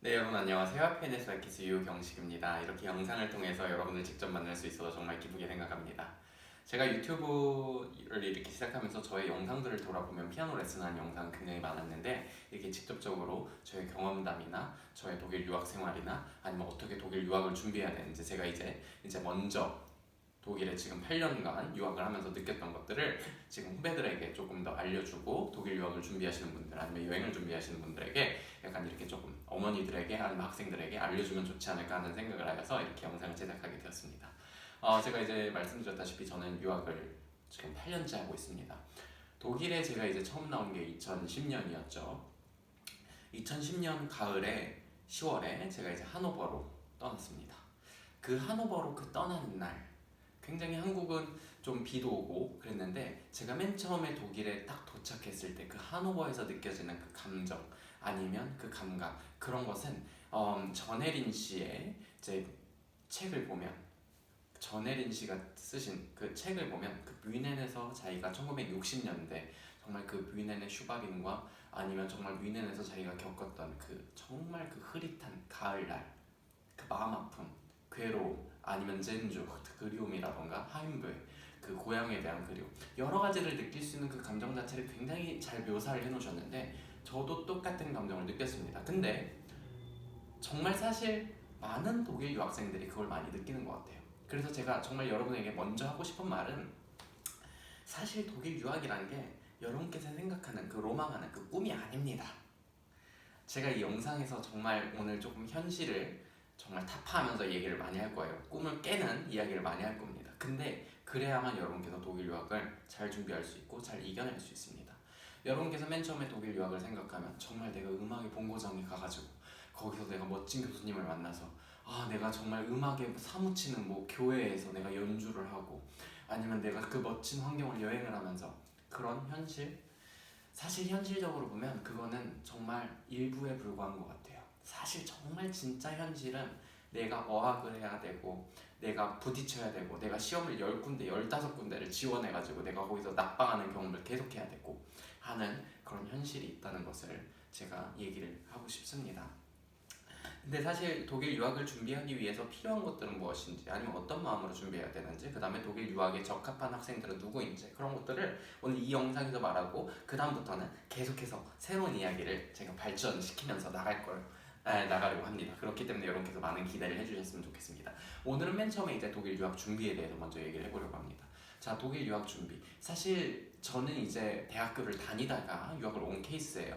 네, 여러분 안녕하세요. PNS 아키스 유경식입니다. 이렇게 영상을 통해서 여러분을 직접 만날 수 있어서 정말 기쁘게 생각합니다. 제가 유튜브를 이렇게 시작하면서 저의 영상들을 돌아보면 피아노 레슨하는 영상 굉장히 많았는데, 이렇게 직접적으로 저의 경험담이나 저의 독일 유학 생활이나 아니면 어떻게 독일 유학을 준비해야 되는지, 제가 이제 먼저 독일에 지금 8년간 유학을 하면서 느꼈던 것들을 지금 후배들에게 조금 더 알려주고, 독일 유학을 준비하시는 분들 아니면 여행을 준비하시는 분들에게 약간 이렇게 조금 어머니들에게 아니면 학생들에게 알려주면 좋지 않을까 하는 생각을 하여서 이렇게 영상을 제작하게 되었습니다. 제가 이제 말씀드렸다시피 저는 유학을 지금 8년째 하고 있습니다. 독일에 제가 이제 처음 나온 게 2010년이었죠. 2010년 가을에 10월에 제가 이제 하노버로 떠났습니다. 그 하노버로 떠나는 날, 굉장히 한국은 좀 비도 오고 그랬는데, 제가 맨 처음에 독일에 딱 도착했을 때 그 하노버에서 느껴지는 그 감정 아니면 그 감각, 그런 것은 전혜린 씨의 제 책을 보면, 전혜린 씨가 쓰신 그 책을 보면, 그 뮌헨에서 자기가 1960년대 정말 그 뮌헨의 슈바빈과 아니면 정말 뮌헨에서 자기가 겪었던 그 정말 그 흐릿한 가을날, 그 마음 아픔, 괴로움, 아니면 젠주, 그리움이라던가 하임브의 그 고향에 대한 그리움, 여러 가지를 느낄 수 있는 그 감정 자체를 굉장히 잘 묘사를 해놓으셨는데, 저도 똑같은 감정을 느꼈습니다. 근데 정말 사실 많은 독일 유학생들이 그걸 많이 느끼는 것 같아요. 그래서 제가 정말 여러분에게 먼저 하고 싶은 말은, 사실 독일 유학이라는 게 여러분께서 생각하는 그 로망하는 그 꿈이 아닙니다. 제가 이 영상에서 정말 오늘 조금 현실을 정말 타파하면서 얘기를 많이 할 거예요. 꿈을 깨는 이야기를 많이 할 겁니다. 근데 그래야만 여러분께서 독일 유학을 잘 준비할 수 있고 잘 이겨낼 수 있습니다. 여러분께서 맨 처음에 독일 유학을 생각하면 정말 내가 음악의 본고장에 가가지고 거기서 내가 멋진 교수님을 만나서, 내가 정말 음악에 사무치는 뭐 교회에서 내가 연주를 하고, 아니면 내가 그 멋진 환경을 여행을 하면서, 그런 현실, 사실 현실적으로 보면 그거는 정말 일부에 불과한 것 같아요. 사실 정말 진짜 현실은 내가 어학을 해야 되고, 내가 부딪혀야 되고, 내가 시험을 10군데, 15군데를 지원해가지고 내가 거기서 낙방하는 경험을 계속해야 되고 하는 그런 현실이 있다는 것을 제가 얘기를 하고 싶습니다. 근데 사실 독일 유학을 준비하기 위해서 필요한 것들은 무엇인지, 아니면 어떤 마음으로 준비해야 되는지, 그 다음에 독일 유학에 적합한 학생들은 누구인지, 그런 것들을 오늘 이 영상에서 말하고, 그 다음부터는 계속해서 새로운 이야기를 제가 발전시키면서 나가려고 합니다. 그렇기 때문에 여러분께서 많은 기대를 해주셨으면 좋겠습니다. 오늘은 맨 처음에 이제 독일 유학 준비에 대해서 먼저 얘기를 해보려고 합니다. 자, 독일 유학 준비. 사실 저는 이제 대학교를 다니다가 유학을 온 케이스예요.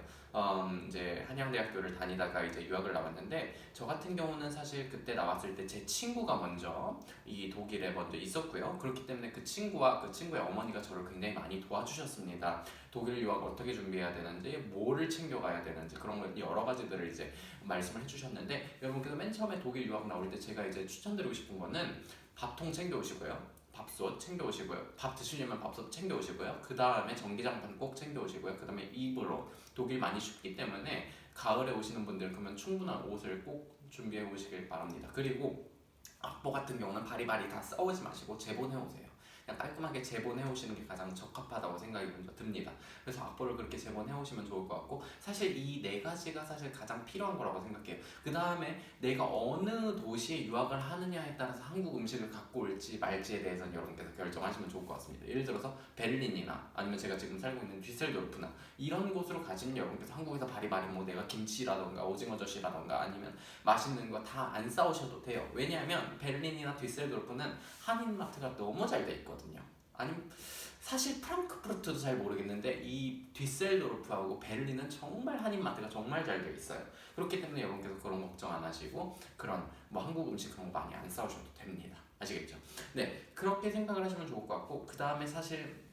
이제 한양대학교를 다니다가 이제 유학을 나왔는데, 저 같은 경우는 사실 그때 나왔을 때 제 친구가 먼저 이 독일에 먼저 있었고요. 그렇기 때문에 그 친구와 그 친구의 어머니가 저를 굉장히 많이 도와주셨습니다. 독일 유학 어떻게 준비해야 되는지, 뭐를 챙겨가야 되는지, 그런 걸 여러 가지들을 이제 말씀을 해주셨는데, 여러분께서 맨 처음에 독일 유학 나올 때 제가 이제 추천드리고 싶은 거는, 밥통 챙겨오시고요. 밥솥 챙겨오시고요. 밥 드시려면 밥솥 챙겨오시고요. 그 다음에 전기장판 꼭 챙겨오시고요. 그 다음에 입으로, 독일 많이 춥기 때문에 가을에 오시는 분들은 그러면 충분한 옷을 꼭 준비해 오시길 바랍니다. 그리고 악보 같은 경우는 바리바리 다 써오지 마시고 재본해 오세요. 그냥 깔끔하게 재본해 오시는 게 가장 적합하다고 생각이 먼저 듭니다. 그래서 악보를 그렇게 재본해 오시면 좋을 것 같고, 사실 이 네 가지가 사실 가장 필요한 거라고 생각해요. 그 다음에 내가 어느 도시에 유학을 하느냐에 따라서 한국 음식을 갖고 올지 말지에 대해서는 여러분께서 결정하시면 좋을 것 같습니다. 예를 들어서 베를린이나 아니면 제가 지금 살고 있는 뒤셀도르프나 이런 곳으로 가시는 여러분께서 한국에서 바리바리 뭐 내가 김치라던가 오징어젓이라던가 아니면 맛있는 거 다 안 싸우셔도 돼요. 왜냐하면 베를린이나 뒤셀도르프는 한인마트가 너무 잘 돼 있거든요. 아니면 사실 프랑크푸르트도 잘 모르겠는데, 이 뒤셀도르프하고 베를린은 정말 한인마트가 정말 잘 되어 있어요. 그렇기 때문에 여러분께서 그런 걱정 안 하시고, 그런 뭐 한국 음식 그런 거 많이 안 싸우셔도 됩니다. 아시겠죠? 네, 그렇게 생각을 하시면 좋을 것 같고, 그 다음에 사실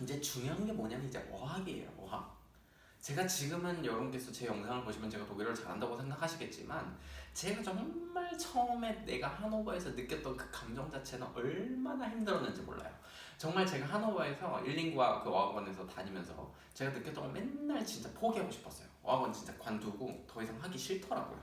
이제 중요한 게 뭐냐면 이제 어학이에요. 어학. 제가 지금은 여러분께서 제 영상을 보시면 제가 독일어를 잘한다고 생각하시겠지만, 제가 정말 처음에 내가 하노버에서 느꼈던 그 감정 자체는 얼마나 힘들었는지 몰라요. 정말 제가 하노버에서 일링과 그 어학원에서 다니면서 제가 느꼈던 건, 맨날 진짜 포기하고 싶었어요. 어학원 진짜 관두고 더 이상 하기 싫더라고요.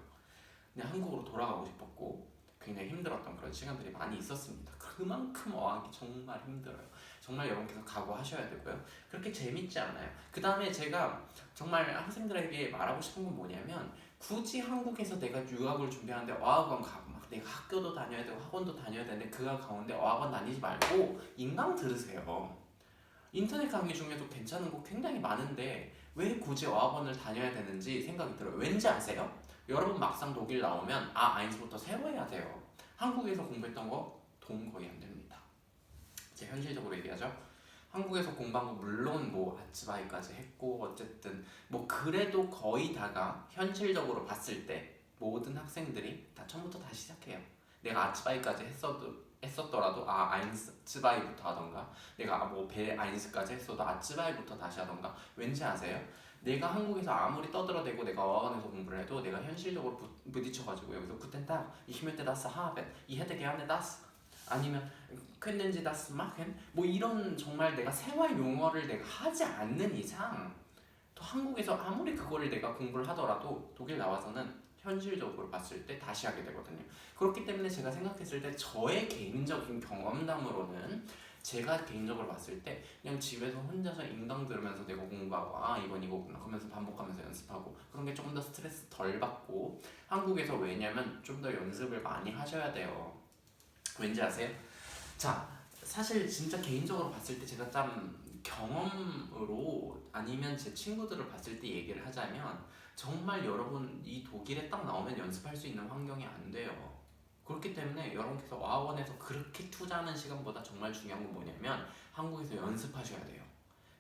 그냥 한국으로 돌아가고 싶었고, 굉장히 힘들었던 그런 시간들이 많이 있었습니다. 그만큼 어학이 정말 힘들어요. 정말 여러분께서 각오하셔야 되고요. 그렇게 재밌지 않아요. 그 다음에 제가 정말 학생들에게 말하고 싶은 건 뭐냐면, 굳이 한국에서 내가 유학을 준비하는데 어학원 가고 막 내가 학교도 다녀야 되고 학원도 다녀야 되는데 그 가운데 어학원 다니지 말고 인강 들으세요. 인터넷 강의 중에도 괜찮은 거 굉장히 많은데 왜 굳이 어학원을 다녀야 되는지 생각이 들어요. 왠지 아세요? 여러분 막상 독일 나오면 아인스부터 새로 해야 돼요. 한국에서 공부했던 거 도움 거의 안 됩니다. 제 현실적으로 얘기하죠. 한국에서 공부한 거 물론 뭐 아츠바이까지 했고 어쨌든 뭐 그래도 거의 다가 현실적으로 봤을 때 모든 학생들이 다 처음부터 다시 시작해요. 내가 아츠바이까지 했었더라도 아인스바이부터 하던가 내가 뭐 배 아인스까지 했어도 아츠바이부터 다시 하던가 왠지 아세요? 내가 한국에서 아무리 떠들어대고 내가 어학원에서 공부를 해도 내가 현실적으로 부딪혀가지고 여기서 구텐탁 이히메테 다스 하벤 이 헤테 게안네 다스 아니면 퀸넨지 다스 마켄 뭐 이런 정말 내가 생활 용어를 내가 하지 않는 이상 또 한국에서 아무리 그거를 내가 공부를 하더라도 독일 나와서는 현실적으로 봤을 때 다시 하게 되거든요. 그렇기 때문에 제가 생각했을 때 저의 개인적인 경험담으로는 제가 개인적으로 봤을 때 그냥 집에서 혼자서 인강 들으면서 내가 공부하고 이건 이거구나 그러면서 반복하면서 연습하고 그런 게 조금 더 스트레스 덜 받고 한국에서 왜냐면 좀 더 연습을 많이 하셔야 돼요. 왠지 아세요? 자, 사실 진짜 개인적으로 봤을 때 제가 좀 경험으로 아니면 제 친구들을 봤을 때 얘기를 하자면 정말 여러분 이 독일에 딱 나오면 연습할 수 있는 환경이 안 돼요. 그렇기 때문에 여러분께서 어학원에서 그렇게 투자하는 시간보다 정말 중요한 건 뭐냐면 한국에서 연습하셔야 돼요.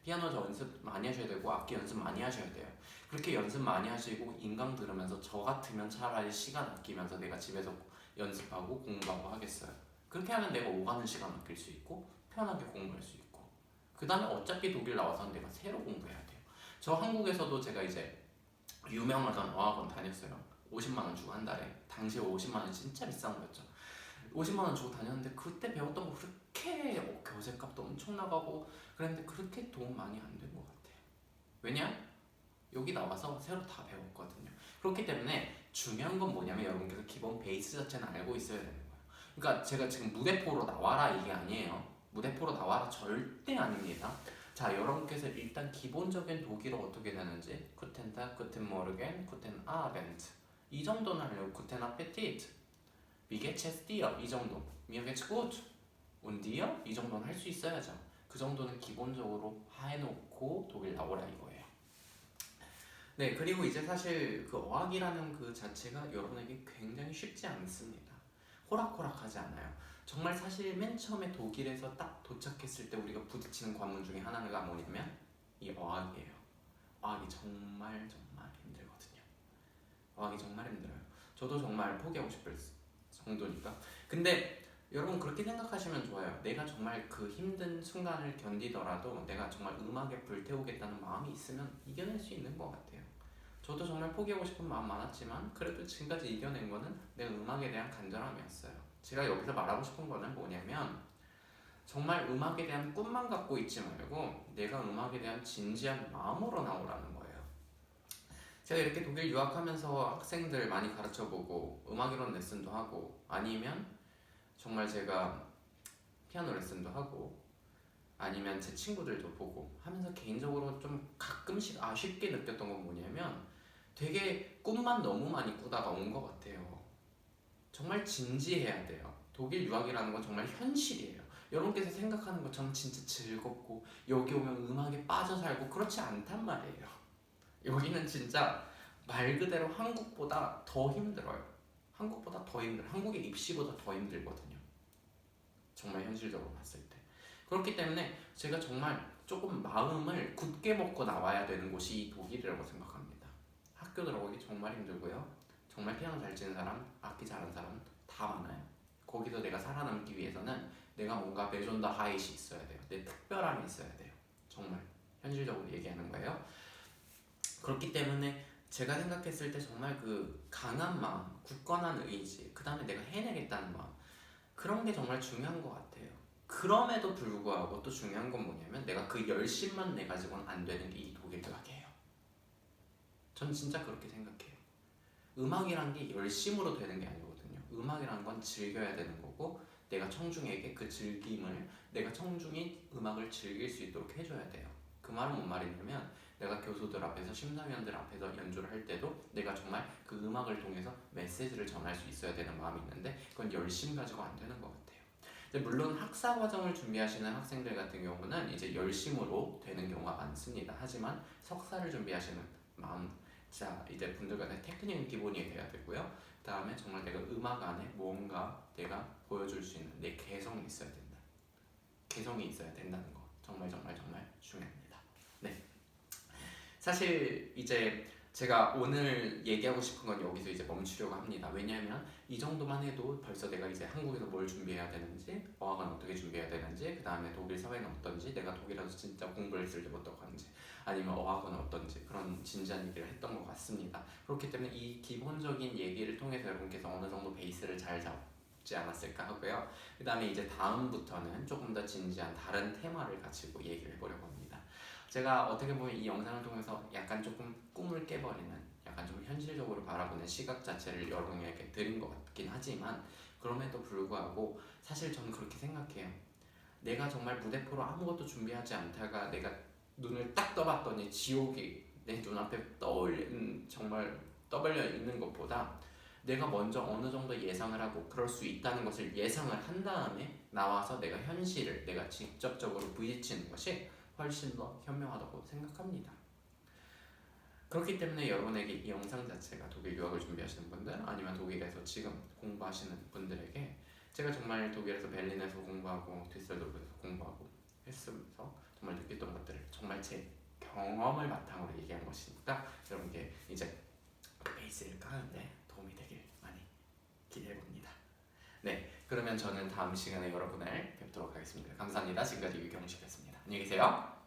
피아노 연습 많이 하셔야 되고 악기 연습 많이 하셔야 돼요. 그렇게 연습 많이 하시고 인강 들으면서 저 같으면 차라리 시간 아끼면서 내가 집에서 연습하고 공부하고 하겠어요. 그렇게 하면 내가 오가는 시간 아낄 수 있고 편하게 공부할 수 있고 그 다음에 어차피 독일 나와서 내가 새로 공부해야 돼요. 저 한국에서도 제가 이제 유명하던 어학원 다녔어요. 50만 원 주고 한 달에. 당시에 50만 원 진짜 비싼 거였죠. 50만 원 주고 다녔는데 그때 배웠던 거 그렇게 교재값도 엄청 나가고 그랬는데 그렇게 도움 많이 안 된 것 같아요. 왜냐? 여기 나와서 새로 다 배웠거든요. 그렇기 때문에 중요한 건 뭐냐면 여러분께서 기본 베이스 자체는 알고 있어야 되는 거예요. 그러니까 제가 지금 무대포로 나와라 이게 아니에요. 무대포로 나와라 절대 아닙니다. 자, 여러분께서 일단 기본적인 독일어 어떻게 되는지 쿠텐탁, 쿠텐모르겐, 쿠텐아벤트 이 정도는 알려고 쿠텐 아페티트, 미게 체스티어 이 정도, 미게 츠굿, 운디어 이 정도는 할 수 있어야죠. 그 정도는 기본적으로 해놓고 독일 나오라 이거예요. 네, 그리고 이제 사실 그 어학이라는 그 자체가 여러분에게 굉장히 쉽지 않습니다. 호락호락하지 않아요. 정말 사실 맨 처음에 독일에서 딱 도착했을 때 우리가 부딪히는 관문 중에 하나가 뭐냐면 이 어학이에요. 어학이 정말 힘들거든요. 어학이 정말 힘들어요. 저도 정말 포기하고 싶을 정도니까. 근데 여러분 그렇게 생각하시면 좋아요. 내가 정말 그 힘든 순간을 견디더라도 내가 정말 음악에 불태우겠다는 마음이 있으면 이겨낼 수 있는 것 같아요. 저도 정말 포기하고 싶은 마음 많았지만 그래도 지금까지 이겨낸 거는 내가 음악에 대한 간절함이었어요. 제가 여기서 말하고 싶은 거는 뭐냐면 정말 음악에 대한 꿈만 갖고 있지 말고 내가 음악에 대한 진지한 마음으로 나오라는 거예요. 제가 이렇게 독일 유학하면서 학생들 많이 가르쳐보고 음악 이론 레슨도 하고 아니면 정말 제가 피아노 레슨도 하고 아니면 제 친구들도 보고 하면서 개인적으로 좀 가끔씩 아쉽게 느꼈던 건 뭐냐면 되게 꿈만 너무 많이 꾸다가 온 것 같아요. 정말 진지해야 돼요. 독일 유학이라는 건 정말 현실이에요. 여러분께서 생각하는 것처럼 진짜 즐겁고 여기 오면 음악에 빠져 살고 그렇지 않단 말이에요. 여기는 진짜 말 그대로 한국보다 더 힘들어요. 한국보다 더 힘들어요. 한국의 입시보다 더 힘들거든요. 정말 현실적으로 봤을 때. 그렇기 때문에 제가 정말 조금 마음을 굳게 먹고 나와야 되는 곳이 이 독일이라고 생각합니다. 학교 들어가기 정말 힘들고요. 정말 피아노 잘 치는 사람, 악기 잘하는 사람 다 많아요. 거기서 내가 살아남기 위해서는 내가 뭔가 베존더 하이시 있어야 돼요. 내 특별함이 있어야 돼요. 정말 현실적으로 얘기하는 거예요. 그렇기 때문에 제가 생각했을 때 정말 그 강한 마음, 굳건한 의지, 그 다음에 내가 해내겠다는 마음 그런 게 정말 중요한 것 같아요. 그럼에도 불구하고 또 중요한 건 뭐냐면 내가 그 열심만 내 가지고는 안 되는 게 이 독일 유학이에요. 전 진짜 그렇게 생각해요. 음악이란 게 열심으로 되는 게 아니거든요. 음악이란 건 즐겨야 되는 거고 내가 청중에게 그 즐김을 내가 청중이 음악을 즐길 수 있도록 해줘야 돼요. 그 말은 뭔 말이냐면 내가 교수들 앞에서 심사위원들 앞에서 연주를 할 때도 내가 정말 그 음악을 통해서 메시지를 전할 수 있어야 되는 마음이 있는데 그건 열심 가지고 안 되는 것 같아요. 물론 학사 과정을 준비하시는 학생들 같은 경우는 이제 열심으로 되는 경우가 많습니다. 하지만 석사를 준비하시는 마음 자 이제 분들 같은 테크닉은 기본이 돼야 되고요. 그 다음에 정말 내가 음악 안에 뭔가 내가 보여줄 수 있는 내 개성이 있어야 된다. 개성이 있어야 된다는 거 정말 정말 정말 중요합니다. 네. 사실 이제 제가 오늘 얘기하고 싶은 건 여기서 이제 멈추려고 합니다. 왜냐하면 이 정도만 해도 벌써 내가 이제 한국에서 뭘 준비해야 되는지, 어학은 어떻게 준비해야 되는지, 그 다음에 독일 사회는 어떤지, 내가 독일에서 진짜 공부를 했을 때 어떡한지, 아니면 어학은 어떤지 그런 진지한 얘기를 했던 것 같습니다. 그렇기 때문에 이 기본적인 얘기를 통해서 여러분께서 어느 정도 베이스를 잘 잡지 않았을까 하고요. 그 다음에 이제 다음부터는 조금 더 진지한 다른 테마를 가지고 얘기를 해보려고 합니다. 제가 어떻게 보면 이 영상을 통해서 약간 조금 꿈을 깨버리는 약간 좀 현실적으로 바라보는 시각 자체를 여러분에게 드린 것 같긴 하지만 그럼에도 불구하고 사실 저는 그렇게 생각해요. 내가 정말 무대표로 아무것도 준비하지 않다가 내가 눈을 딱 떠봤더니 지옥이 내 눈앞에 정말 떠벌려 있는 것보다 내가 먼저 어느 정도 예상을 하고 그럴 수 있다는 것을 예상을 한 다음에 나와서 내가 현실을 내가 직접적으로 부딪히는 것이 훨씬 더 현명하다고 생각합니다. 그렇기 때문에 여러분에게 이 영상 자체가 독일 유학을 준비하시는 분들 아니면 독일에서 지금 공부하시는 분들에게 제가 정말 독일에서 베를린에서 공부하고 디셀도르프에서 공부하고 했으면서 정말 느꼈던 것들을 정말 제 경험을 바탕으로 얘기한 것이니까 여러분께 이제 베이스를 까는데 도움이 되길 많이 기대해봅니다. 네, 그러면 저는 다음 시간에 여러분을 뵙도록 하겠습니다. 감사합니다. 지금까지 유경식이었습니다. 안녕히 계세요.